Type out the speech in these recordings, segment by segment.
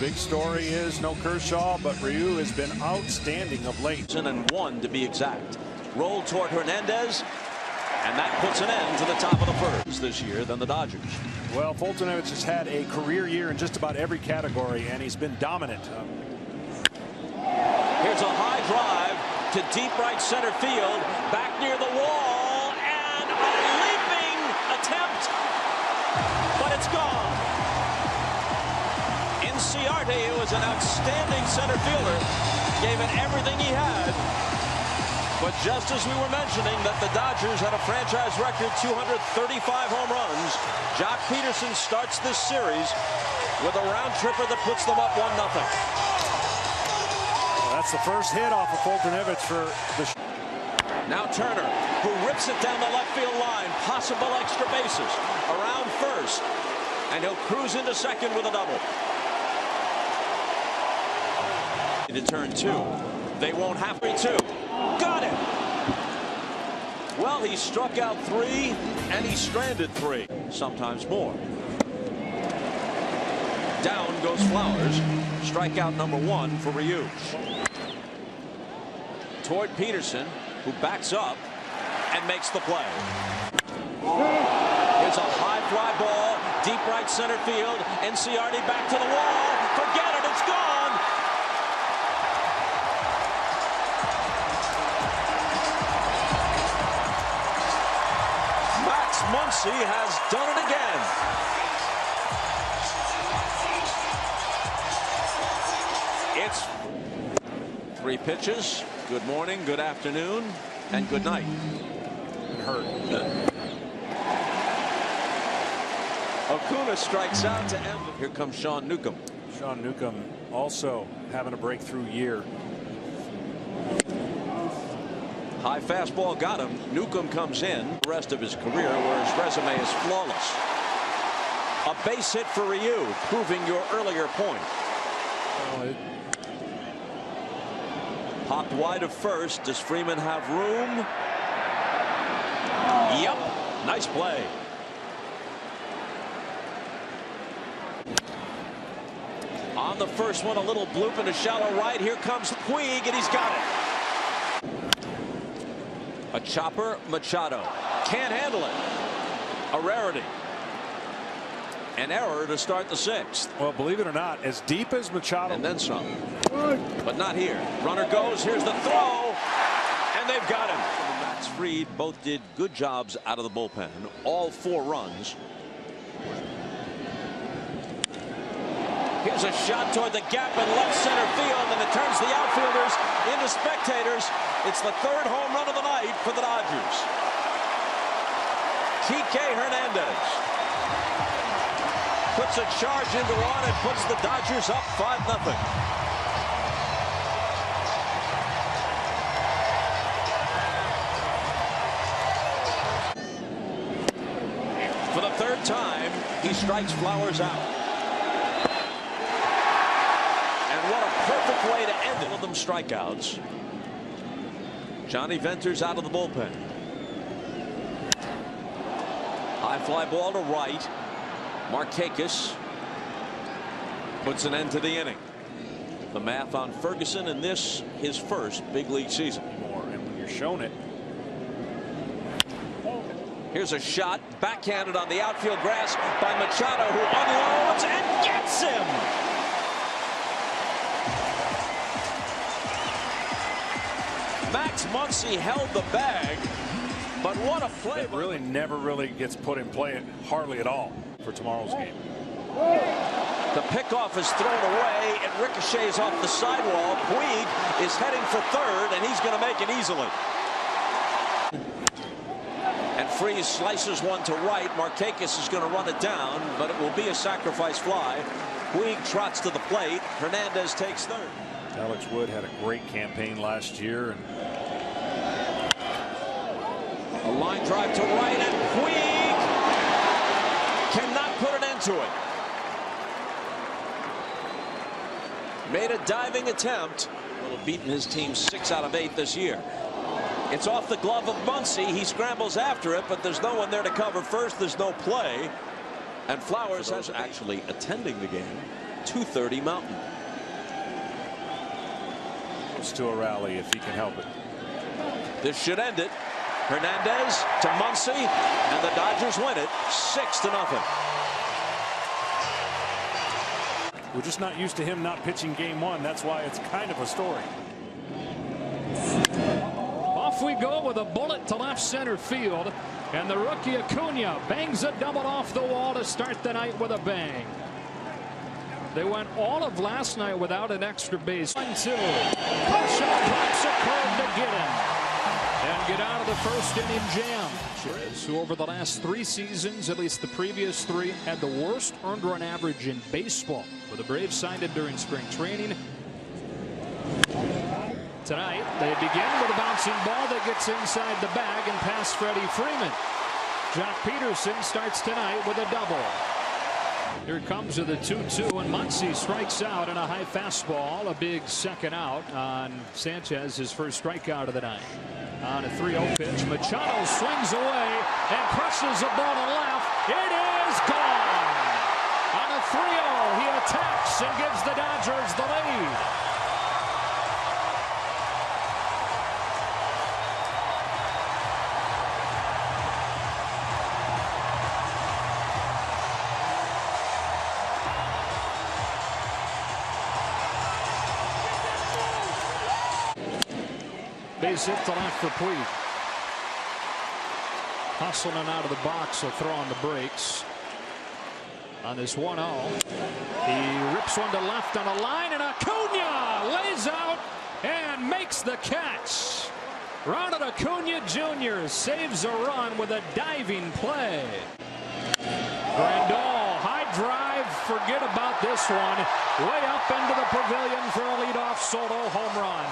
big story is no Kershaw, but Ryu has been outstanding of late. And one to be exact. Roll toward Hernandez, and that puts an end to the top of the first this year than the Dodgers. Well, Foltynewicz has had a career year in just about every category, and he's been dominant. Here's a high drive to deep right center field, back near the wall, and a leaping attempt, but it's gone. Inciarte, who was an outstanding center fielder, gave it everything he had. But just as we were mentioning that the Dodgers had a franchise record 235 home runs, Jock Peterson starts this series with a round tripper that puts them up 1-0. That's the first hit off of Foltynewicz for the. Now Turner, who rips it down the left field line, possible extra bases around first, and he'll cruise into second with a double. To turn two, they won't have to. Got it. Well, he struck out 3 and he stranded 3, sometimes more. Down goes Flowers. Strikeout number 1 for Ryu. Toward Peterson, who backs up and makes the play. Here's a high fly ball, deep right center field. Inciarte back to the wall. Forget it, it's gone. Max Muncy has done it again. It's 3 pitches. Good morning, good afternoon, and good night. Hurt. Acuna strikes out to end. Here comes Sean Newcomb. Sean Newcomb also having a breakthrough year. High fastball got him. Newcomb comes in the rest of his career where his resume is flawless. A base hit for Ryu, proving your earlier point. Well, Popped wide of first. Does Freeman have room? Yep. Nice play. On the first one, a little bloop in a shallow right. Here comes Puig, and he's got it. A chopper, Machado. Can't handle it. A rarity. An error to start the 6th. well, believe it or not, as deep as Machado. And then some. But not here. Runner goes. Here's the throw. And they've got him. Max Fried both did good jobs out of the bullpen. All 4 runs. Here's a shot toward the gap in left center field, and it turns the outfielders into spectators. It's the 3rd home run of the night for the Dodgers. Kike Hernandez puts a charge into 1 and puts the Dodgers up 5-0. For the 3rd time, he strikes Flowers out. And what a perfect way to end it. All of them strikeouts. Johnny Venter's out of the bullpen. High fly ball to right. Markakis puts an end to the inning. The math on Ferguson in this, his first big league season. And when you're shown it. Here's a shot backhanded on the outfield grass by Machado, who unloads and gets him. Max Muncy held the bag, but what a play. That really never really gets put in play hardly at all for tomorrow's game. The pickoff is thrown away. It ricochets off the sidewall. Puig is heading for 3rd, and he's going to make it easily. And Freese slices one to right. Markakis is going to run it down, but it will be a sacrifice fly. Puig trots to the plate. Hernandez takes 3rd. Alex Wood had a great campaign last year. And a line drive to right, and Puig cannot put an end to it. Made a diving attempt. Will have beaten his team 6 out of 8 this year. It's off the glove of Muncy. He scrambles after it, but there's no one there to cover first. There's no play. And Flowers has actually attending the game. 230 Mountain. Goes to a rally if he can help it. This should end it. Hernandez to Muncy, and the Dodgers win it 6-0. We're just not used to him not pitching game one. That's why it's kind of a story. Off we go with a bullet to left center field, and the rookie Acuna bangs a double off the wall to start the night with a bang. They went all of last night without an extra base. 1-2. Kershaw drops a curve to get him and get out of the first inning jam. Who over the last 3 seasons, at least the previous 3, had the worst earned run average in baseball. But the Braves signed it during spring training. Tonight, they begin with a bouncing ball that gets inside the bag and past Freddie Freeman. Jock Peterson starts tonight with a double. Here comes to the 2-2, and Muncy strikes out on a high fastball. A big second out on Sanchez, his first strikeout of the night. On a 3-0 pitch, Machado swings away and crushes a ball to left. It is gone. On a 3-0, he attacks and gives the Dodgers the lead. Base hit to left for Puig. Hustling out of the box, so throw on the brakes. On this 1-0, he rips one to left on a line, and Acuna lays out and makes the catch. Ronald Acuna Jr. saves a run with a diving play. Grandal, high drive, forget about this one. Way up into the pavilion for a leadoff solo home run.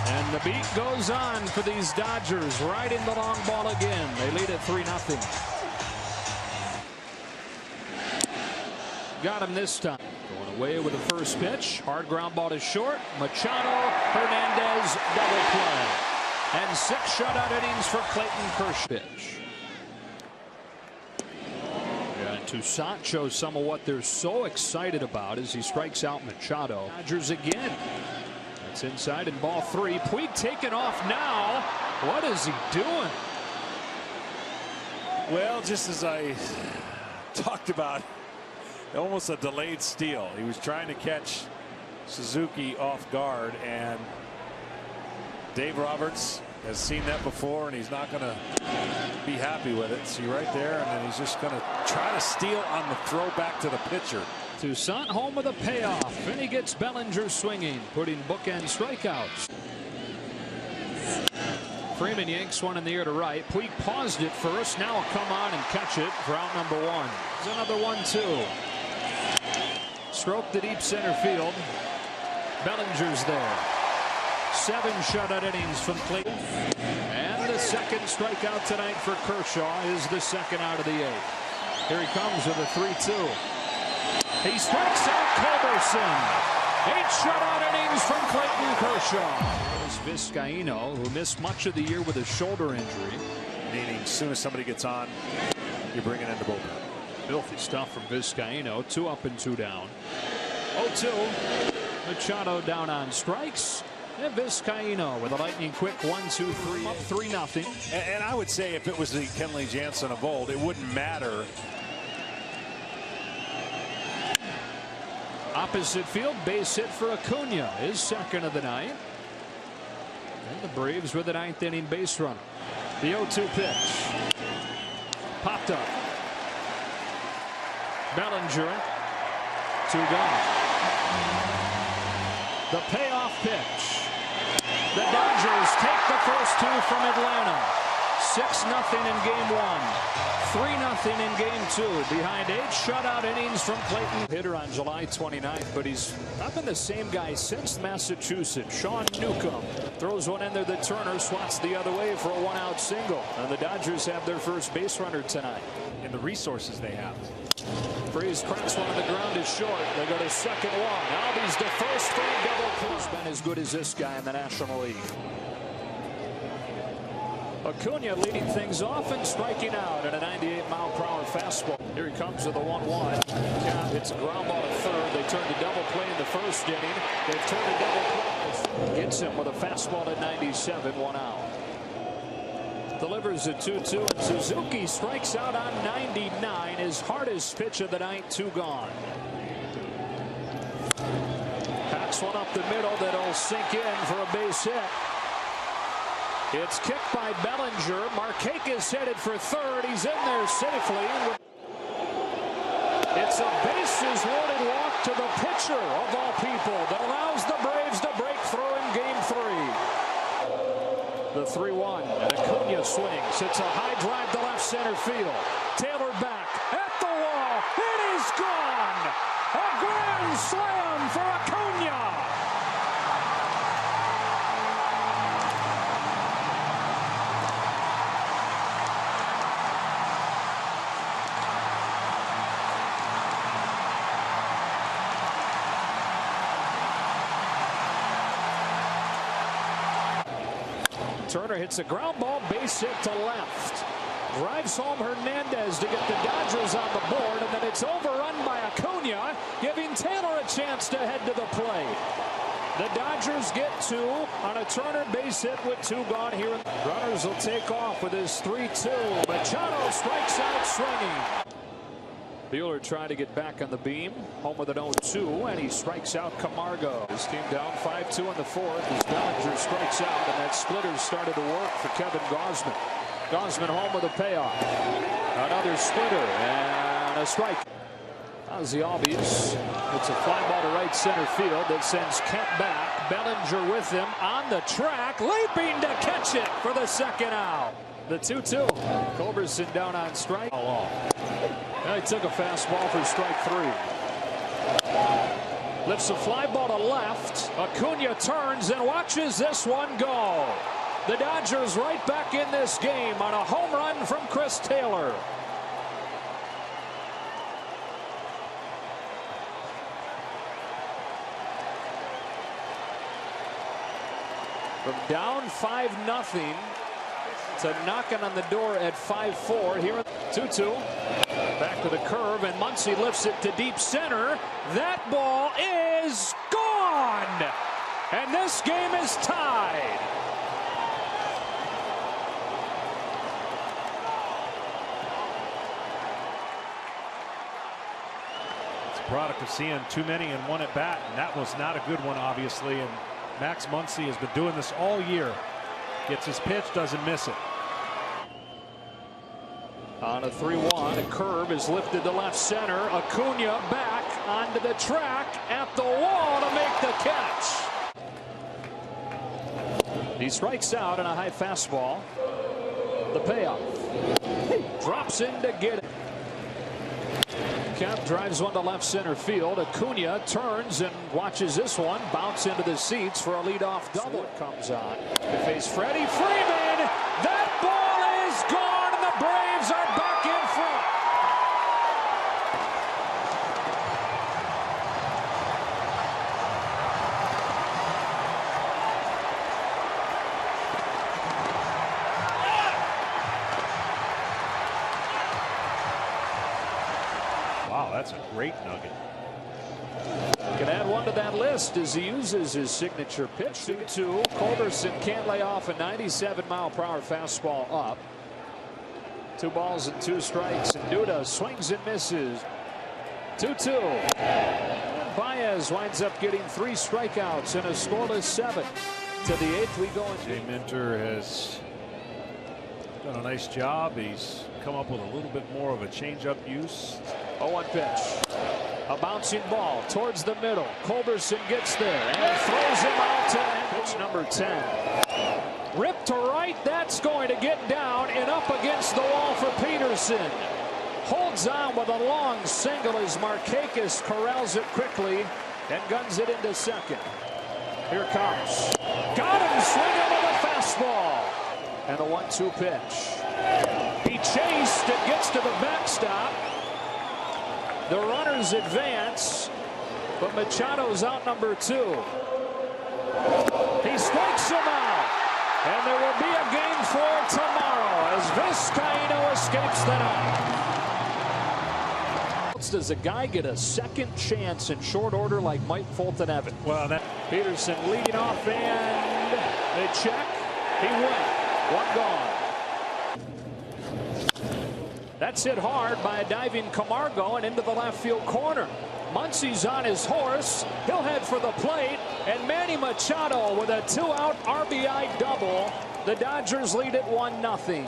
And the beat goes on for these Dodgers. Right in the long ball again. They lead at 3-0. Got him this time. Going away with the first pitch. Hard ground ball to short. Machado, Hernandez, double play. And 6 shutout innings for Clayton Kershaw. Pitch. And Toussaint shows some of what they're so excited about as he strikes out Machado. Dodgers again. It's inside in ball 3. Puig taking off now. What is he doing? Well, just as I talked about, almost a delayed steal. He was trying to catch Suzuki off guard, and Dave Roberts has seen that before, and he's not going to be happy with it. See right there, and then he's just going to try to steal on the throw back to the pitcher. Toussaint home with a payoff, and he gets Bellinger swinging, putting bookend strikeouts. Freeman yanks one in the air to right. Puig paused it first. Now will come on and catch it for out number 1. There's another 1-2. Stroke to deep center field. Bellinger's there. 7 shutout innings from Clayton. And the second strikeout tonight for Kershaw is the second out of the 8th. Here he comes with a 3-2. He strikes out Culberson. 8 shutout innings from Clayton Kershaw. Vizcaíno, who missed much of the year with a shoulder injury. Meaning as soon as somebody gets on, you bring it into bullpen. Filthy stuff from Vizcaíno. 2 up and 2 down. 0-2. Machado down on strikes. And Vizcaíno with a lightning quick 1-2-3 up 3-0. And I would say if it was the Kenley Jansen of old, it wouldn't matter. Opposite field, base hit for Acuna, his second of the night. And the Braves with a 9th inning base runner. The 0-2 pitch. Popped up. Bellinger. 2 gone. The payoff pitch. The Dodgers take the first 2 from Atlanta. 6-0 in game 1. 3-0 in game 2. Behind 8 shutout innings from Clayton. Hitter on July 29th, but he's not been the same guy since Massachusetts. Sean Newcomb throws one in there that Turner swats the other way for a 1-out single. And the Dodgers have their first base runner tonight. And the resources they have. Freeze cracks one on the ground is short. They go to second one. Albies to first for a double play. He's been as good as this guy in the National League. Acuna leading things off and striking out at a 98-mile-per-hour fastball. Here he comes with a 1-1. Cat hits a ground ball to third. They turned a double play in the first inning. They've turned a double play. Gets him with a fastball at 97, 1 out. Delivers a 2-2, and Suzuki strikes out on 99. His hardest pitch of the night, 2 gone. Packs one up the middle that'll sink in for a base hit. It's kicked by Bellinger. Markakis headed for third. He's in there safely. It's a bases-loaded walk to the pitcher, of all people, that allows the Braves to break through in Game 3. The 3-1, and Acuna swings. It's a high drive to left center field. Taylor back at the wall. It is gone. A grand slam for Acuna. Turner hits a ground ball, base hit to left. Drives home Hernandez to get the Dodgers on the board, and then it's overrun by Acuna, giving Taylor a chance to head to the plate. The Dodgers get 2 on a Turner base hit with 2 gone here. Runners will take off with his 3-2. Machado strikes out swinging. Buehler trying to get back on the beam. Home with an 0-2, and he strikes out Camargo. His team down 5-2 in the 4th as Bellinger strikes out, and that splitter started to work for Kevin Gausman. Gausman home with a payoff. Another splitter and a strike. How's the Albies? It's a fly ball to right center field that sends Kemp back. Bellinger with him on the track, leaping to catch it for the second out. The 2-2. Culberson down on strike. Now he took a fastball for strike 3. Lifts a fly ball to left. Acuna turns and watches this one go. The Dodgers right back in this game on a home run from Chris Taylor. From down 5-0 to knocking on the door at 5-4 here. 2-2. Back to the curve, and Muncy lifts it to deep center. That ball is gone, and this game is tied. It's a product of seeing too many in one at bat, and that was not a good one, obviously. And Max Muncy has been doing this all year. Gets his pitch, doesn't miss it. On a 3-1, a curve is lifted to left center. Acuna back onto the track at the wall to make the catch. He strikes out on a high fastball. The payoff. Drops in to get it. Kemp drives one to left center field. Acuna turns and watches this one bounce into the seats for a leadoff double. It comes on to face Freddie Freeman. That ball is gone, and the Braves are back in front. Wow, that's a great nugget. Can add one to that list as he uses his signature pitch. 2-2. Culberson can't lay off a 97-mile-per-hour fastball up. 2 balls and 2 strikes, and Duda swings and misses. 2-2. And Baez winds up getting 3 strikeouts in a scoreless 7. To the 8th we go. Jay Minter has done a nice job. He's come up with a little bit more of a changeup use. 0-1 pitch. A bouncing ball towards the middle. Culberson gets there and throws him out to pitch number 10. Ripped to right. That's going to get down and up against the wall for Peterson. Holds on with a long single as Markakis corrals it quickly and guns it into second. Here comes. Got him swinging with a fastball. And the 1-2 pitch. He chased. It gets to the backstop. The runners advance, but Machado's out number 2. He strikes him out, and there will be a game 4 tomorrow as Vizcaíno escapes the ninth. Does a guy get a second chance in short order like Mike Fulton Evans? Well, that Peterson leading off, and a check. He went. 1 gone. That's hit hard by a diving Camargo and into the left field corner. Muncy's on his horse. He'll head for the plate, and Manny Machado with a 2-out RBI double. The Dodgers lead at 1-0.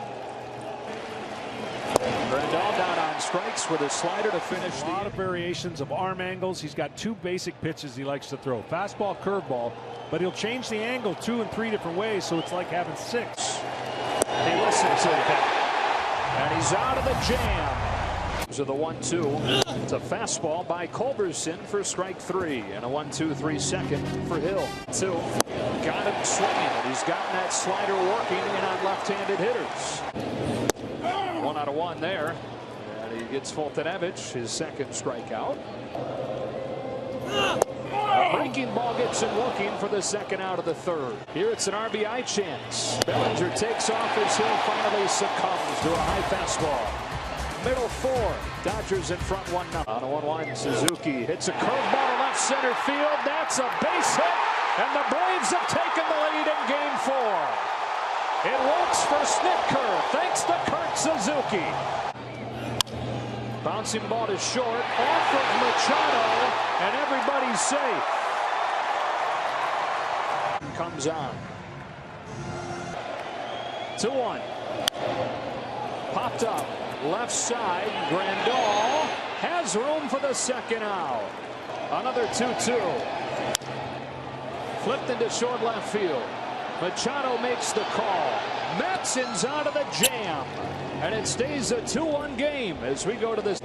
Grandal down on strikes with a slider to finish. A lot of variations of arm angles. He's got 2 basic pitches he likes to throw: fastball, curveball, but he'll change the angle 2 and 3 different ways, so it's like having 6. He listens to that, and he's out of the jam. So the 1-2. It's a fastball by Culberson for strike 3, and a 1-2-3 second for Hill. 2. Got him swinging. He's gotten that slider working in on left-handed hitters. 1 out of 1 there, and he gets Fulton Evans his second strikeout. A breaking ball gets him looking for the second out of the 3rd. Here it's an RBI chance. Bellinger takes off as Hill finally succumbs to a high fastball. Middle 4. Dodgers in front 1-0. On a 1-1, Suzuki hits a curveball to left center field. That's a base hit, and the Braves have taken the lead in Game 4. It works for Snitker, thanks to Kurt Suzuki. Bouncing ball to short, off of Machado, and everybody's safe. Comes on. 2-1. Popped up, left side, Grandal has room for the second out. Another 2-2. Flipped into short left field. Machado makes the call. Matson's out of the jam. And it stays a 2-1 game as we go to this.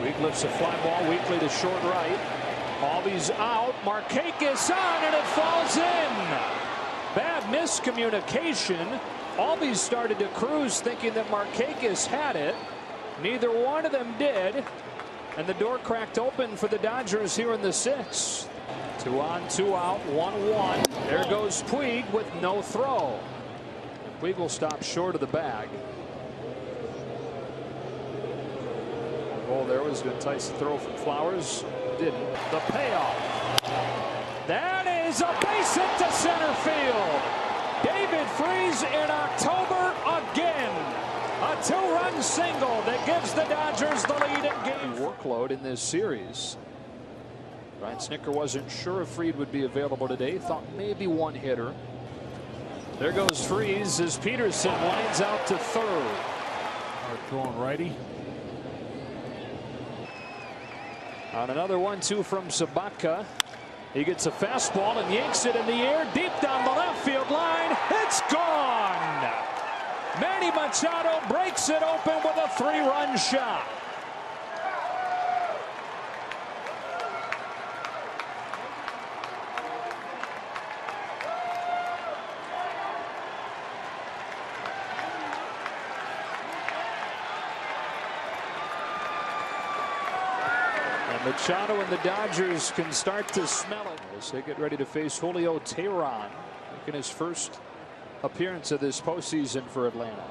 Weak lifts a fly ball weakly to short right. Albies out. Markakis on, and it falls in. Bad miscommunication. Albies started to cruise thinking that Markakis had it. Neither one of them did. And the door cracked open for the Dodgers here in the 6th. 2 on, 2 out, 1-1. There goes Puig with no throw. Puig will stop short of the bag. The goal there was to entice the throw from Flowers. Didn't. The payoff. That is a base hit to center field. David Freese in October again. A 2-run single that gives the Dodgers the lead in game. Workload in this series. Ryan Snitker wasn't sure if Fried would be available today. Thought maybe one hitter. There goes Freese as Peterson lines out to 3rd. Throwing righty. On another 1-2 from Sabatka. He gets a fastball and yanks it in the air deep down the left field line. It's gone. Manny Machado breaks it open with a 3-run shot. Machado and the Dodgers can start to smell it as they get ready to face Julio Teheran, making his first appearance of this postseason for Atlanta.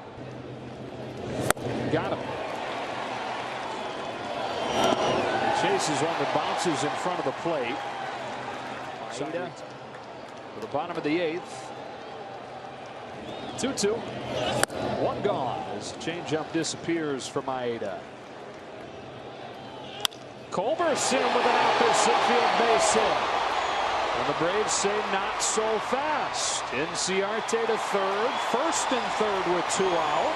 Got him. He chases one that bounces in front of the plate. Maeda to the bottom of the 8th. 2-2. 1 gone as the changeup disappears for Maeda. Culberson with an opposite field base hit. And the Braves say not so fast. Inciarte to 3rd. 1st and 3rd with 2 out.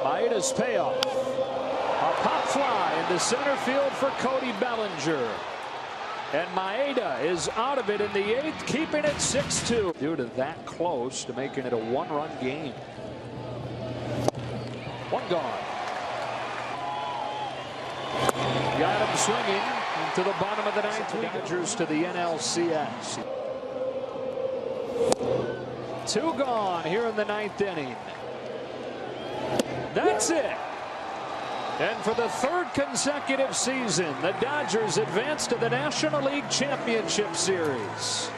Maeda's payoff. A pop fly into center field for Cody Bellinger. And Maeda is out of it in the 8th, keeping it 6-2. Due to that close to making it a 1-run game. 1 gone. Got him swinging into the bottom of the 9th. Dodgers to the NLCS. 2 gone here in the 9th inning. That's it. And for the third consecutive season, the Dodgers advance to the National League Championship Series.